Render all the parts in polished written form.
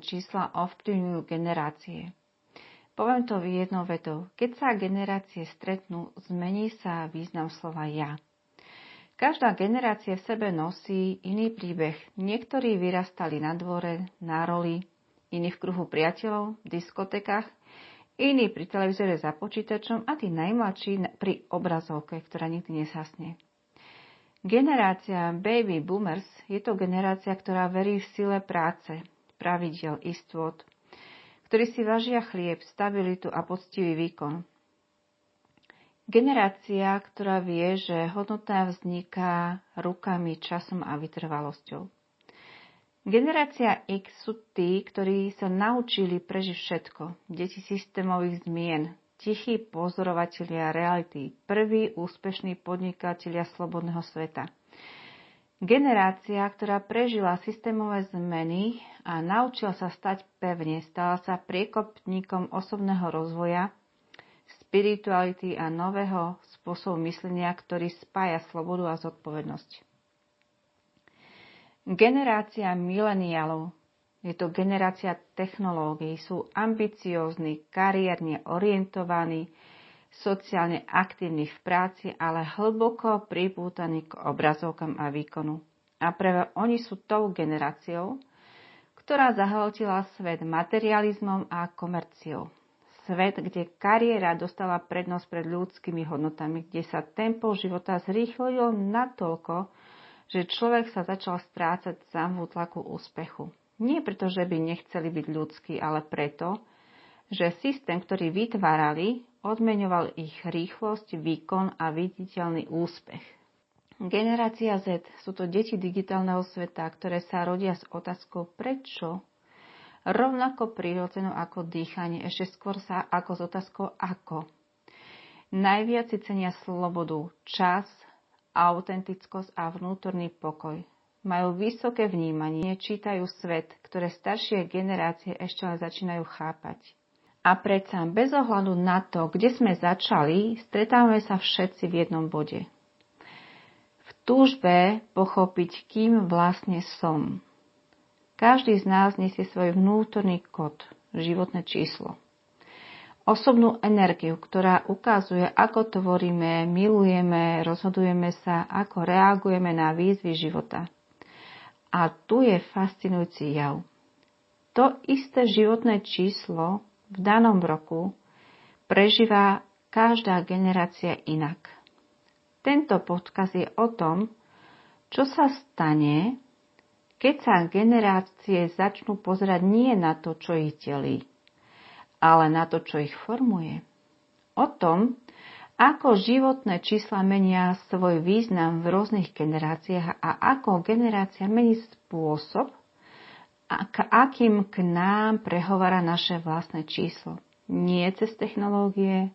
čísla ovplyvňujú generácie. Poviem to jednou vetou. Keď sa generácie stretnú, zmení sa význam slova ja. Každá generácia v sebe nosí iný príbeh. Niektorí vyrastali na dvore, na roli, iní v kruhu priateľov, v diskotekách, iní pri televízore za počítačom a tí najmladší pri obrazovke, ktorá nikdy nesasne. Generácia baby boomers je to generácia, ktorá verí v sile práce, pravidiel, istôt, ktorí si vážia chlieb, stabilitu a poctivý výkon. Generácia, ktorá vie, že hodnota vzniká rukami, časom a vytrvalosťou. Generácia X sú tí, ktorí sa naučili prežiť všetko. Deti systémových zmien, tichí pozorovatelia reality, prví úspešní podnikatelia slobodného sveta. Generácia, ktorá prežila systémové zmeny a naučila sa stať pevne, stala sa priekopníkom osobného rozvoja, spirituality a nového spôsobu myslenia, ktorý spája slobodu a zodpovednosť. Generácia mileniálov. Je to generácia technológií, sú ambiciózni, kariérne orientovaní, sociálne aktívni v práci, ale hlboko pripútaní k obrazovkám a výkonu. A práve oni sú tou generáciou, ktorá zahltila svet materializmom a komerciou. Svet, kde kariéra dostala prednosť pred ľudskými hodnotami, kde sa tempo života zrýchlilo natoľko, že človek sa začal strácať sám v tlaku úspechu. Nie preto, že by nechceli byť ľudskí, ale preto, že systém, ktorý vytvárali, odmeňoval ich rýchlosť, výkon a viditeľný úspech. Generácia Z sú to deti digitálneho sveta, ktoré sa rodia s otázkou prečo, rovnako prirodzenú ako dýchanie, ešte skôr sa ako s otázkou ako. Najviac si cenia slobodu, čas, autentickosť a vnútorný pokoj. Majú vysoké vnímanie, čítajú svet, ktoré staršie generácie ešte len začínajú chápať. A predsa bez ohľadu na to, kde sme začali, stretávame sa všetci v jednom bode. V túžbe pochopiť, kým vlastne som. Každý z nás nesie svoj vnútorný kód, životné číslo. Osobnú energiu, ktorá ukazuje, ako tvoríme, milujeme, rozhodujeme sa, ako reagujeme na výzvy života. A tu je fascinujúci jav. To isté životné číslo v danom roku prežíva každá generácia inak. Tento podcast je o tom, čo sa stane, keď sa generácie začnú pozerať nie na to, čo ich delí, ale na to, čo ich formuje. O tom, ako životné čísla menia svoj význam v rôznych generáciách a ako generácia mení spôsob, akým k nám prehovára naše vlastné číslo. Nie cez technológie,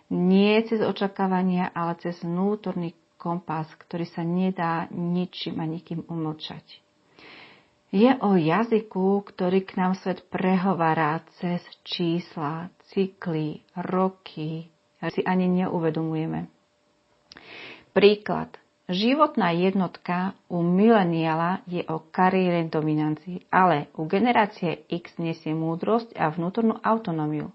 nie cez očakávania, ale cez vnútorný kompas, ktorý sa nedá ničím a nikým umlčať. Je o jazyku, ktorý k nám svet prehovára cez čísla, cykly, roky, si ani neuvedomujeme. Príklad. Životná jednotka u mileniála je o kariérnej dominancii, ale u generácie X nesie múdrosť a vnútornú autonómiu.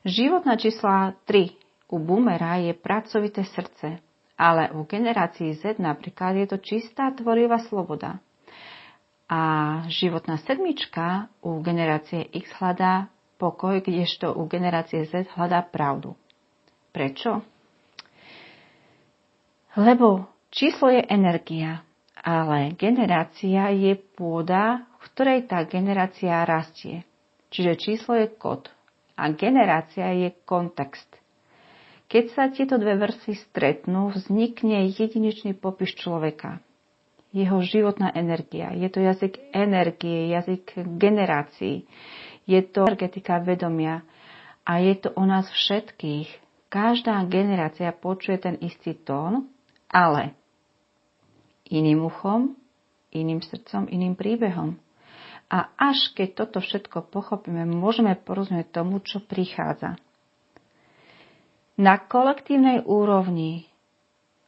Životná čísla 3 u boomera je pracovité srdce, ale u generácii Z napríklad je to čistá tvorivá sloboda. A životná sedmička u generácie X hľadá pokoj, kdežto u generácie Z hľadá pravdu. Prečo? Lebo číslo je energia, ale generácia je pôda, v ktorej tá generácia rastie. Čiže číslo je kód a generácia je kontext. Keď sa tieto dve vrstvy stretnú, vznikne jedinečný popis človeka. Jeho životná energia. Je to jazyk energie, jazyk generácií. Je to energetika vedomia a je to o nás všetkých. Každá generácia počuje ten istý tón, ale iným uchom, iným srdcom, iným príbehom. A až keď toto všetko pochopíme, môžeme porozumieť tomu, čo prichádza. Na kolektívnej úrovni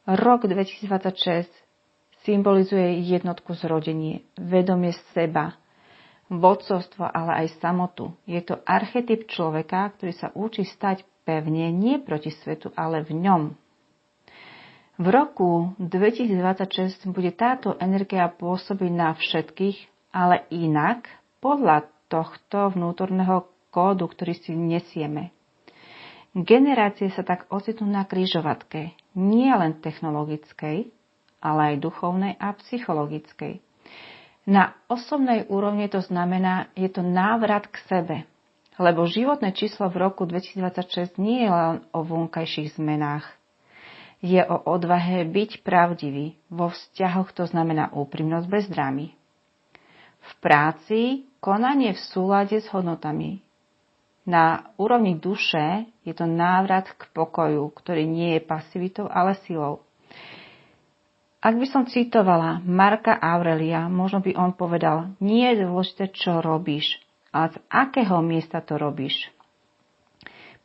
rok 2026 symbolizuje jednotku zrodenie, vedomie seba, vodcovstvo, ale aj samotu. Je to archetyp človeka, ktorý sa učí stať pevne nie proti svetu, ale v ňom. V roku 2026 bude táto energia pôsobiť na všetkých, ale inak podľa tohto vnútorného kódu, ktorý si nesieme. Generácie sa tak ocitnú na križovatke, nie len technologickej, ale aj duchovnej a psychologickej. Na osobnej úrovni to znamená, je to návrat k sebe, lebo životné číslo v roku 2026 nie je len o vonkajších zmenách. Je o odvahe byť pravdivý. Vo vzťahoch to znamená úprimnosť bez drámy. V práci konanie v súlade s hodnotami. Na úrovni duše je to návrat k pokoju, ktorý nie je pasivitou, ale silou. Ak by som citovala Marca Aurelia, možno by on povedal, nie je dôležité, čo robíš, ale z akého miesta to robíš.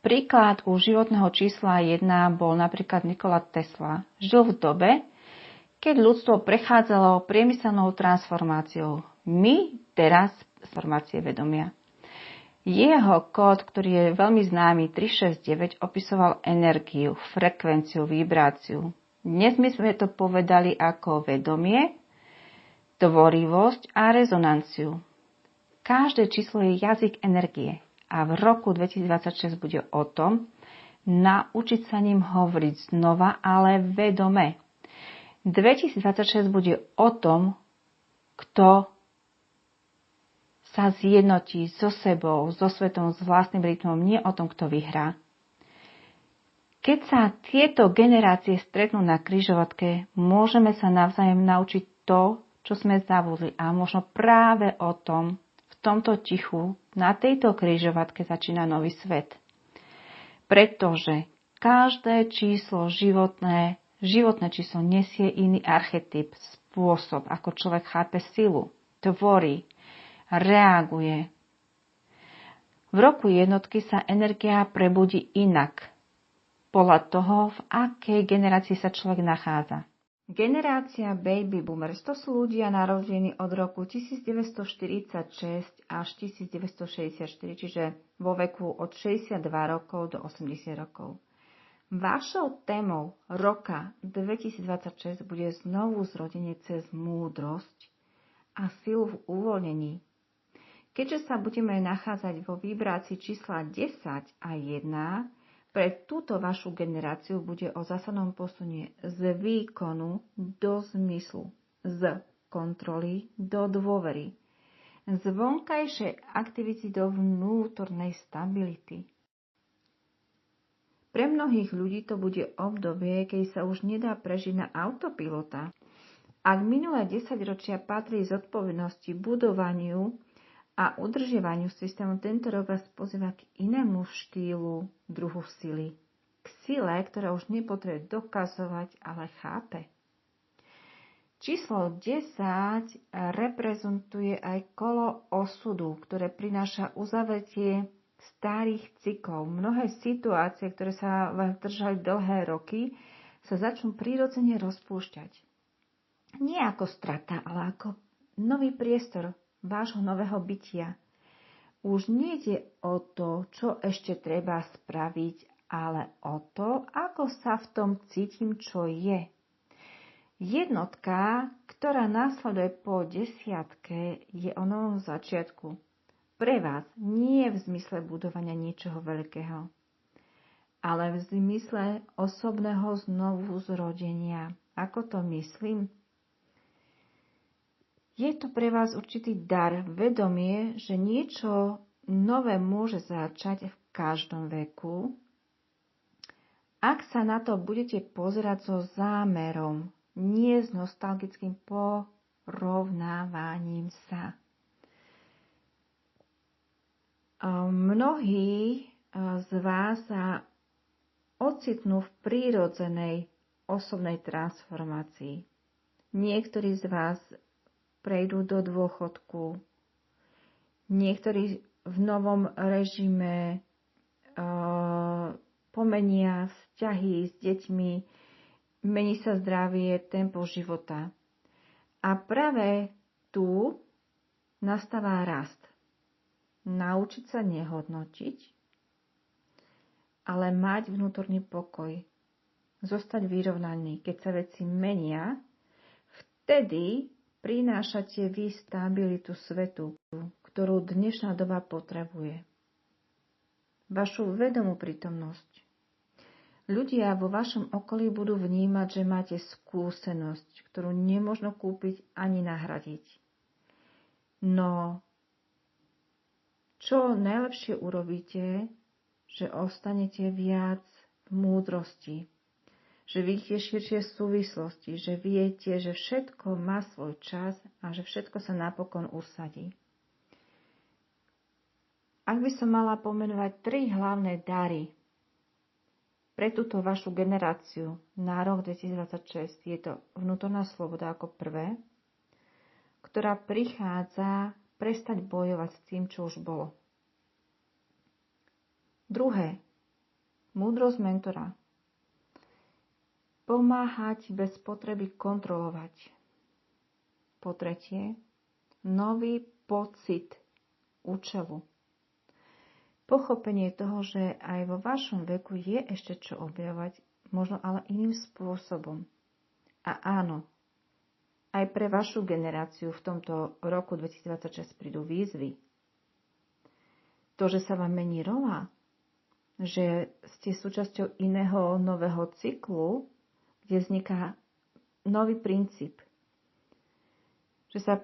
Príklad u životného čísla 1 bol napríklad Nikola Tesla. Žil v dobe, keď ľudstvo prechádzalo priemyselnou transformáciou. My teraz transformácie vedomia. Jeho kód, ktorý je veľmi známy 369, opisoval energiu, frekvenciu, vibráciu. Dnes my sme to povedali ako vedomie, tvorivosť a rezonanciu. Každé číslo je jazyk energie a v roku 2026 bude o tom naučiť sa ním hovoriť znova, ale vedome. 2026 bude o tom, kto sa zjednotí so sebou, so svetom, s vlastným rytmom, nie o tom, kto vyhrá. Keď sa tieto generácie stretnú na križovatke, môžeme sa navzájom naučiť to, čo sme zabudli. A možno práve o tom, v tomto tichu, na tejto križovatke začína nový svet. Pretože každé číslo životné číslo nesie iný archetyp, spôsob, ako človek chápe silu, tvorí, reaguje. V roku jednotky sa energia prebudí inak, podľa toho, v akej generácii sa človek nachádza. Generácia baby boomers, to sú ľudia narodení od roku 1946 až 1964, čiže vo veku od 62 rokov do 80 rokov. Vašou témou roka 2026 bude znovu zrodenie cez múdrosť a silu v uvoľnení. Keďže sa budeme nachádzať vo vibrácii čísla 10 a 1, pre túto vašu generáciu bude o zásadnom posune z výkonu do zmyslu, z kontroly do dôvery, z vonkajšej aktivity do vnútornej stability. Pre mnohých ľudí to bude obdobie, keď sa už nedá prežiť na autopilota. Ak minulé 10 ročia patrí zodpovednosti budovaniu a udržiavaniu systému, tento rok vás pozýva k inému štýlu, druhu sily. K sile, ktorá už nepotrebuje dokazovať, ale chápe. Číslo 10 reprezentuje aj kolo osudu, ktoré prináša uzavretie starých cyklov. Mnohé situácie, ktoré sa vás držali dlhé roky, sa začnú prirodzene rozpúšťať. Nie ako strata, ale ako nový priestor vášho nového bytia. Už nejde o to, čo ešte treba spraviť, ale o to, ako sa v tom cítim, čo je. Jednotka, ktorá následuje po 10, je o novom začiatku. Pre vás nie v zmysle budovania niečoho veľkého, ale v zmysle osobného znovu zrodenia. Ako to myslím? Je to pre vás určitý dar, vedomie, že niečo nové môže začať v každom veku, ak sa na to budete pozerať so zámerom, nie s nostalgickým porovnávaním sa. Mnohí z vás sa ocitnú v prírodzenej osobnej transformácii. Niektorí z vás prejdú do dôchodku. Niektorí v novom režime pomenia vzťahy s deťmi, mení sa zdravie, tempo života. A práve tu nastáva rast. Naučiť sa nehodnotiť, ale mať vnútorný pokoj. Zostať vyrovnaný. Keď sa veci menia, vtedy prinášate vy stabilitu svetu, ktorú dnešná doba potrebuje. Vašu vedomú prítomnosť. Ľudia vo vašom okolí budú vnímať, že máte skúsenosť, ktorú nemožno kúpiť ani nahradiť. No, čo najlepšie urobíte, že ostanete viac v múdrosti, že vidíte širšie súvislosti, že viete, že všetko má svoj čas a že všetko sa napokon usadí. Ak by som mala pomenovať 3 hlavné dary pre túto vašu generáciu na rok 2026, je to vnútorná sloboda ako prvé, ktorá prichádza prestať bojovať s tým, čo už bolo. Druhé, múdrosť mentora. Pomáhať bez potreby kontrolovať. Po tretie, nový pocit účelu. Pochopenie toho, že aj vo vašom veku je ešte čo objavovať, možno ale iným spôsobom. A áno, aj pre vašu generáciu v tomto roku 2026 prídu výzvy. To, že sa vám mení rola, že ste súčasťou iného nového cyklu, kde vzniká nový princíp. Že sa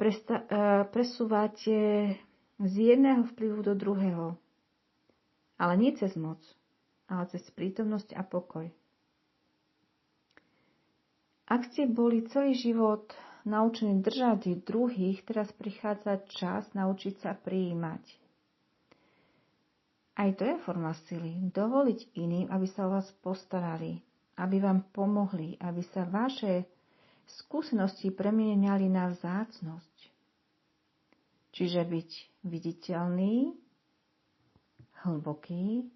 presúvate z jedného vplyvu do druhého. Ale nie cez moc, ale cez prítomnosť a pokoj. Ak ste boli celý život naučení držať druhých, teraz prichádza čas naučiť sa prijímať. Aj to je forma sily. Dovoliť iným, aby sa o vás postarali, aby vám pomohli, aby sa vaše skúsenosti premieniali na vzácnosť. Čiže byť viditeľný, hlboký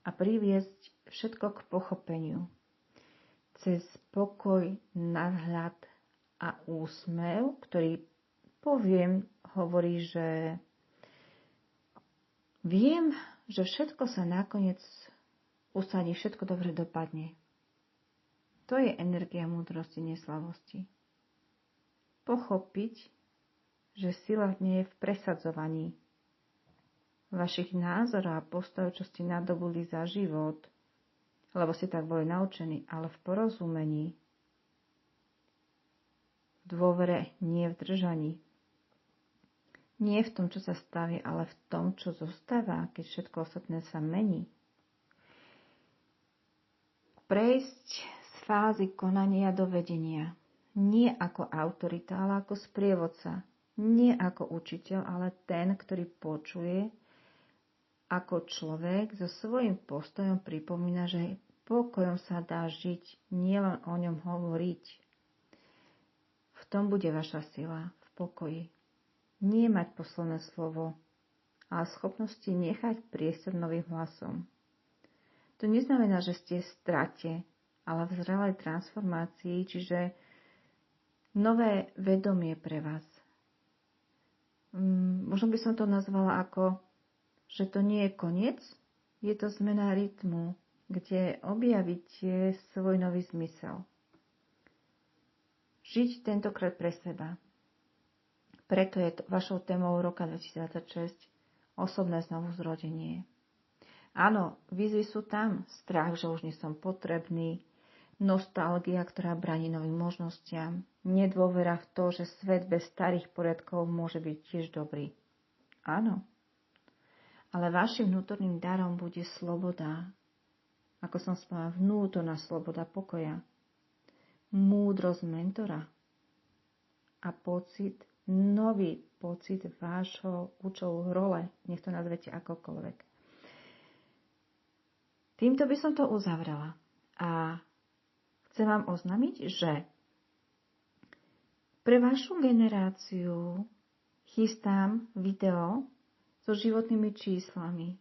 a priviesť všetko k pochopeniu. Cez pokoj, nadhľad a úsmev, ktorý hovorí, že viem, že všetko sa nakoniec usadí, všetko dobre dopadne. To je energia múdrosti, neslavosti. Pochopiť, že sila nie je v presadzovaní vašich názorov a postojov, čo ste nadobudli za život, lebo ste tak boli naučení, ale v porozumení, v dôvere, nie v držaní. Nie v tom, čo sa staví, ale v tom, čo zostáva, keď všetko ostatné sa mení. Prejsť z fázy konania do vedenia. Nie ako autorita, ale ako sprievodca. Nie ako učiteľ, ale ten, ktorý počuje, ako človek so svojím postojom pripomína, že pokojom sa dá žiť, nielen o ňom hovoriť. V tom bude vaša sila, v pokoji. Nie mať posledné slovo, ale schopnosti nechať priestor novým hlasom. To neznamená, že ste v strate, ale v zrelej transformácii, čiže nové vedomie pre vás. Možno by som to nazvala ako, že to nie je koniec, je to zmena rytmu, kde objavíte svoj nový zmysel. Žiť tentokrát pre seba. Preto je vašou témou roka 2026 osobné znovuzrodenie. Áno, výzvy sú tam, strach, že už nie som potrebný, nostalgia, ktorá bráni novým možnostiam, nedôvera v to, že svet bez starých poriadkov môže byť tiež dobrý. Áno, ale vašim vnútorným darom bude sloboda, ako som spomínala, vnútorná sloboda pokoja, múdrosť mentora a nový pocit vášho účelu role, nech to nazvete akokoľvek. Týmto by som to uzavrela a chcem vám oznámiť, že pre vašu generáciu chystám video so životnými číslami.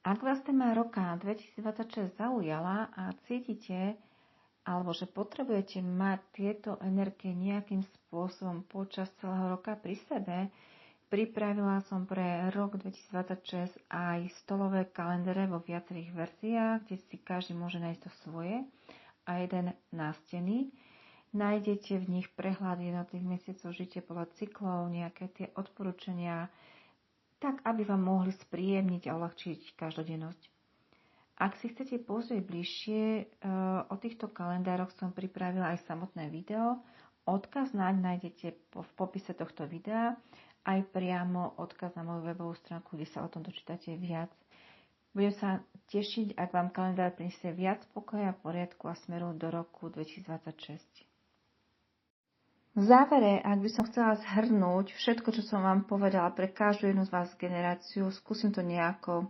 Ak vás téma roka 2026 zaujala a cítite, alebo že potrebujete mať tieto energie nejakým spôsobom počas celého roka pri sebe, pripravila som pre rok 2026 aj stolové kalendáre vo viacerých verziách, kde si každý môže nájsť to svoje a jeden nástený. Nájdete v nich prehľad jednotlivých mesiacov žitia podľa cyklov, nejaké tie odporúčania, tak aby vám mohli spríjemniť a uľahčiť každodennosť. Ak si chcete pozrieť bližšie, o týchto kalendároch som pripravila aj samotné video. Odkaz naň nájdete v popise tohto videa, aj priamo odkaz na moju webovú stránku, kde sa o tom dočítate viac. Budem sa tešiť, ak vám kalendár prinesie viac pokoja, poriadku a smeru do roku 2026. V závere, ak by som chcela zhrnúť všetko, čo som vám povedala pre každú jednu z vás generáciu, skúsim to nejako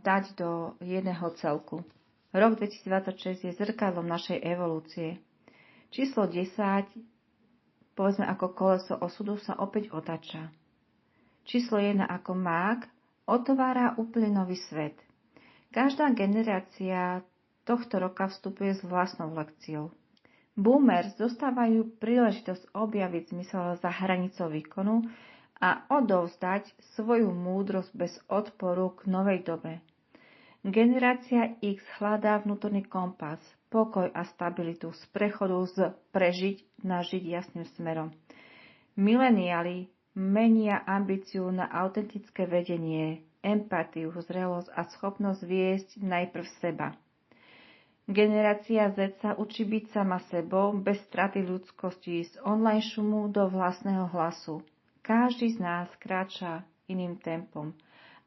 dať do jedného celku. Rok 2026 je zrkadlom našej evolúcie. Číslo 10, povedzme ako koleso osudu, sa opäť otáča. Číslo 1 ako mák otvára úplne nový svet. Každá generácia tohto roka vstupuje s vlastnou lekciou. Boomers dostávajú príležitosť objaviť zmysel za hranicou výkonu a odovzdať svoju múdrosť bez odporu k novej dobe. Generácia X hľadá vnútorný kompas, pokoj a stabilitu z prechodu z prežiť na žiť jasným smerom. Mileniáli menia ambíciu na autentické vedenie, empatiu, zrelosť a schopnosť viesť najprv seba. Generácia Z sa učí byť sama sebou bez straty ľudskosti z online šumu do vlastného hlasu. Každý z nás kráča iným tempom,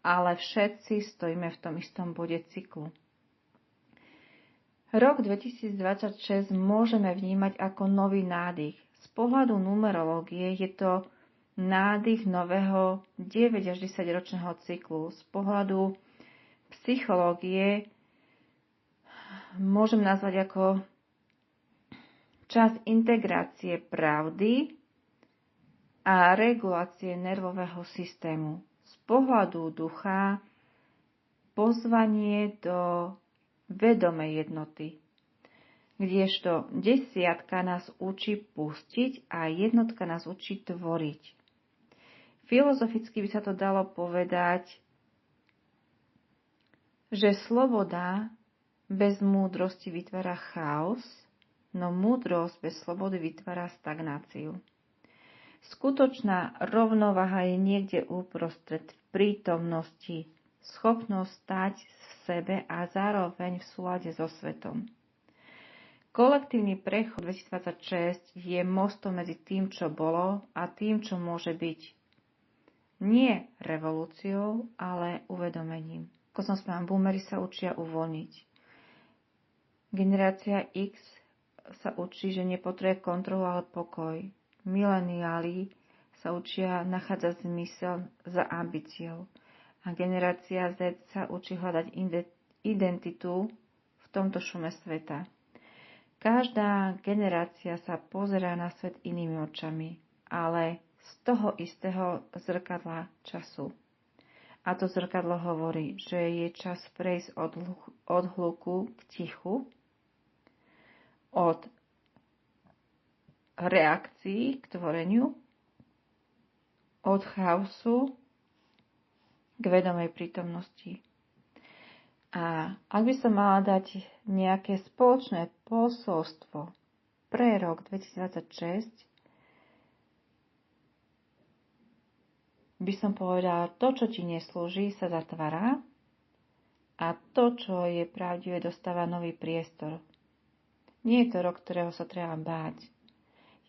ale všetci stojíme v tom istom bode cyklu. Rok 2026 môžeme vnímať ako nový nádych. Z pohľadu numerológie je to nádych nového 9 až 10 ročného cyklu. Z pohľadu psychológie môžem nazvať ako čas integrácie pravdy a regulácie nervového systému. Z pohľadu ducha pozvanie do vedomej jednoty, kdežto desiatka nás učí pustiť a jednotka nás učí tvoriť. Filozoficky by sa to dalo povedať, že sloboda bez múdrosti vytvára chaos, no múdrosť bez slobody vytvára stagnáciu. Skutočná rovnováha je niekde uprostred v prítomnosti, schopnosť stať v sebe a zároveň v súlade so svetom. Kolektívny prechod 2026 je mostom medzi tým, čo bolo a tým, čo môže byť. Nie revolúciou, ale uvedomením. Ako som spomínala, boomery sa učia uvoľniť. Generácia X sa učí, že nepotrebuje kontrolu, ale pokoj. Mileniáli sa učia nachádzať zmysel za ambíciou. A generácia Z sa učí hľadať identitu v tomto šume sveta. Každá generácia sa pozerá na svet inými očami, ale z toho istého zrkadla času. A to zrkadlo hovorí, že je čas prejsť od hluku k tichu, od reakcií k tvoreniu, od chaosu k vedomej prítomnosti. A ak by som mala dať nejaké spoločné posolstvo pre rok 2026, by som povedala, to, čo ti neslúži, sa zatvára a to, čo je pravdivé, dostáva nový priestor. Nie je to rok, ktorého sa treba báť.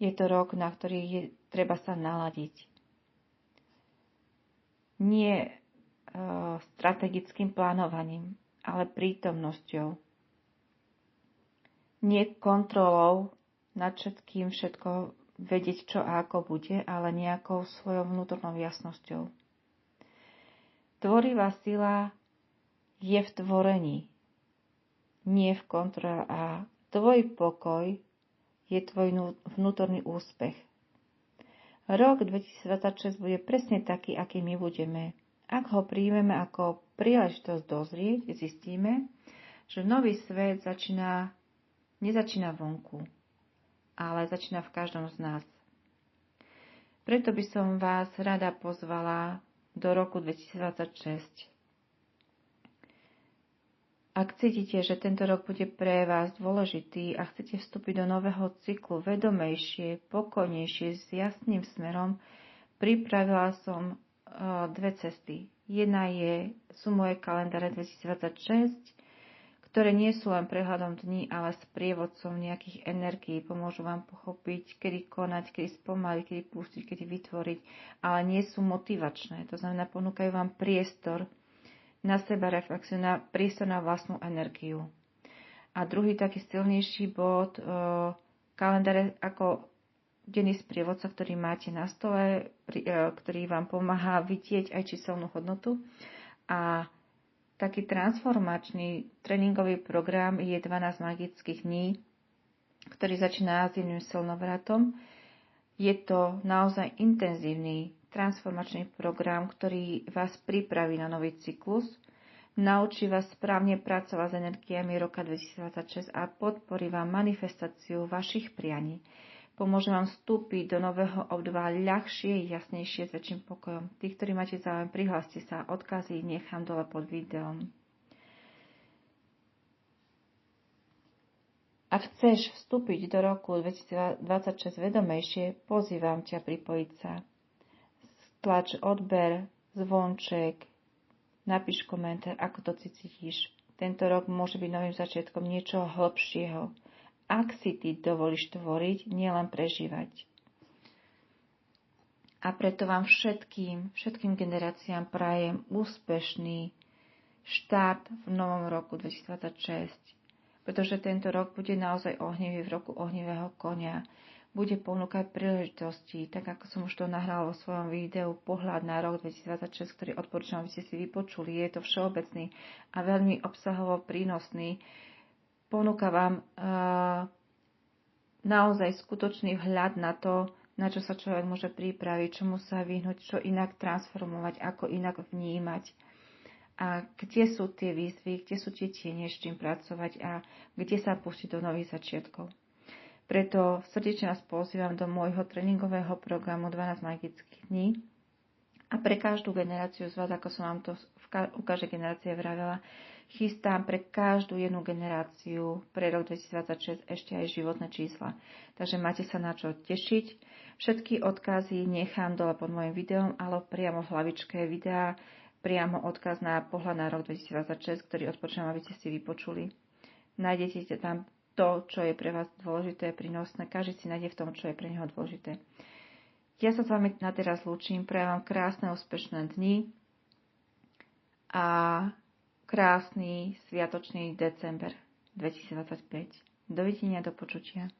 Je to rok, na ktorý treba sa naladiť. Nie strategickým plánovaním, ale prítomnosťou. Nie kontrolou nad všetkým, všetko vedieť, čo a ako bude, ale nejakou svojou vnútornou jasnosťou. Tvorivá sila je v tvorení, nie v kontrole a tvoj pokoj je tvoj vnútorný úspech. Rok 2026 bude presne taký, aký my budeme. Ak ho príjmeme ako príležitosť dozrieť, zistíme, že nový svet začína nezačína vonku, ale začína v každom z nás. Preto by som vás rada pozvala do roku 2026. Ak cítite, že tento rok bude pre vás dôležitý a chcete vstúpiť do nového cyklu vedomejšie, pokojnejšie, s jasným smerom, pripravila som dve cesty. Jedna sú moje kalendáre 2026, ktoré nie sú len prehľadom dní, ale sprievodcom nejakých energií. Pomôžu vám pochopiť, kedy konať, kedy spomaliť, kedy pustiť, kedy vytvoriť, ale nie sú motivačné. To znamená, ponúkajú vám priestor na seba reflexiu, na priestor na vlastnú energiu. A druhý taký silnejší bod, kalendáre ako denný sprievodca, ktorý máte na stole, ktorý vám pomáha vidieť aj číselnú hodnotu. A taký transformačný tréningový program je 12 magických dní, ktorý začína zimným silnovratom. Je to naozaj intenzívny transformačný program, ktorý vás pripraví na nový cyklus, naučí vás správne pracovať s energiami roka 2026 a podporí vám manifestáciu vašich prianí. Pomôže vám vstúpiť do nového obdobia ľahšie, jasnejšie, s väčším pokojom. Tí, ktorí máte záujem, prihláste sa. Odkazy nechám dole pod videom. Ak chceš vstúpiť do roku 2026 vedomejšie, pozývam ťa pripojiť sa. Stlač odber, zvonček, napíš komentár, ako to cítiš. Tento rok môže byť novým začiatkom niečoho hlbšieho. Ak si ty dovolíš tvoriť, nielen prežívať. A preto vám všetkým generáciám prajem úspešný štart v novom roku 2026. Pretože tento rok bude naozaj ohnivý, v roku ohnivého konia. Bude ponúkať príležitosti, tak ako som už to nahrala vo svojom videu Pohľad na rok 2026, ktorý odporúčam, aby ste si vypočuli. Je to všeobecný a veľmi obsahovo prínosný. Ponúka vám naozaj skutočný vhľad na to, na čo sa človek môže pripraviť, čomu sa vyhnúť, čo inak transformovať, ako inak vnímať. A kde sú tie výzvy, kde sú tie tiene, s čím pracovať a kde sa pustiť do nových začiatkov. Preto srdečne vás pozývam do môjho tréningového programu 12 magických dní. A pre každú generáciu z vás, ako som vám to u každej generácie vravela, chystám pre každú jednu generáciu pre rok 2026 ešte aj životné čísla. Takže máte sa na čo tešiť. Všetky odkazy nechám dole pod môjim videom, ale priamo v hlavičke videa, priamo odkaz na Pohľad na rok 2026, ktorý odporúčam, aby ste si vypočuli. Nájdete tam to, čo je pre vás dôležité, prínosné. Každý si nájde v tom, čo je pre neho dôležité. Ja sa s vami na teraz lúčim, prajem vám krásne, úspešné dni a krásny sviatočný december 2025. Dovidenia, do počutia.